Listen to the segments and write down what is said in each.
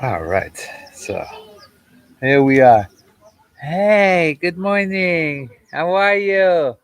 All right. So here we are. Hey, good morning. How are you?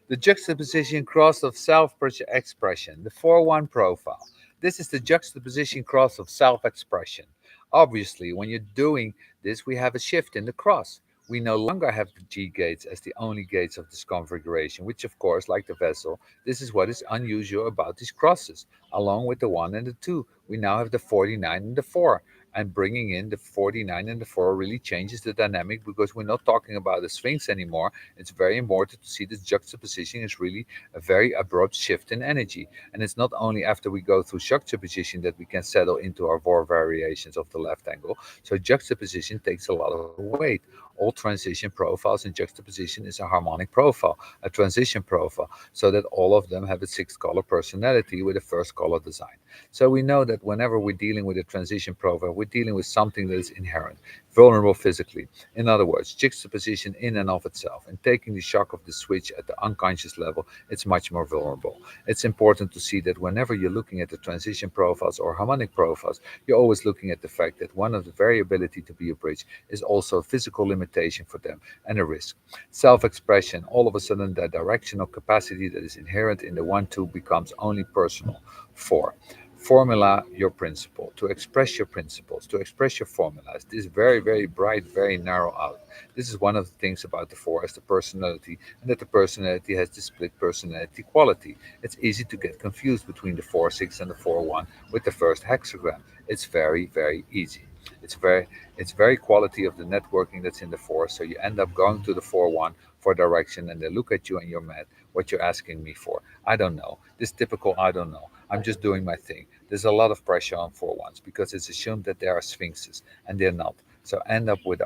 The juxtaposition cross of self expression, the 4 1 profile. This is the juxtaposition cross of self expression. Obviously, when you're doing this, we have a shift in the cross. We no longer have the G gates as the only gates of this configuration, which, of course, like the vessel, this is what is unusual about these crosses. Along with the 1 and the 2, we now have the 49 and the 4. And bringing in the 49 and the 4 really changes the dynamic because we're not talking about the Sphinx anymore. It's very important to see this juxtaposition is really a very abrupt shift in energy. And it's not only after we go through juxtaposition that we can settle into our four variations of the left angle. So juxtaposition takes a lot of weight. All transition profiles in juxtaposition is a harmonic profile, a transition profile, so that all of them have a sixth color personality with a first color design. So we know that whenever we're dealing with a transition profile, we're dealing with something that is inherent, vulnerable physically. In other words, juxtaposition in and of itself and taking the shock of the switch at the unconscious level, it's much more vulnerable. It's important to see that whenever you're looking at the transition profiles or harmonic profiles, you're always looking at the fact that one of the variability to be a bridge is also a physical limitation for them and a risk. Self expression, all of a sudden, that directional capacity that is inherent in the 1 2 becomes only personal. 4, formula your principle, to express your principles, to express your formulas. This is very, very bright, very narrow out. This is one of the things about the 4 as the personality, and that the personality has the split personality quality. It's easy to get confused between the 4 6 and the 4 1 with the first hexagram. It's very, very easy. It's very it's very quality of the networking that's in the 4. So you end up going to the 4 1 for direction, and they look at you and you're mad. What you're asking me for? I don't know. This typical I don't know. I'm just doing my thing. There's a lot of pressure on 4 1s because it's assumed that they are sphinxes, and they're not. So end up with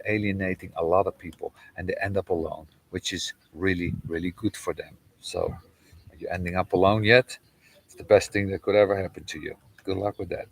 alienating a lot of people, and they end up alone, which is really, really good for them. So, are you ending up alone yet? It's the best thing that could ever happen to you. Good luck with that.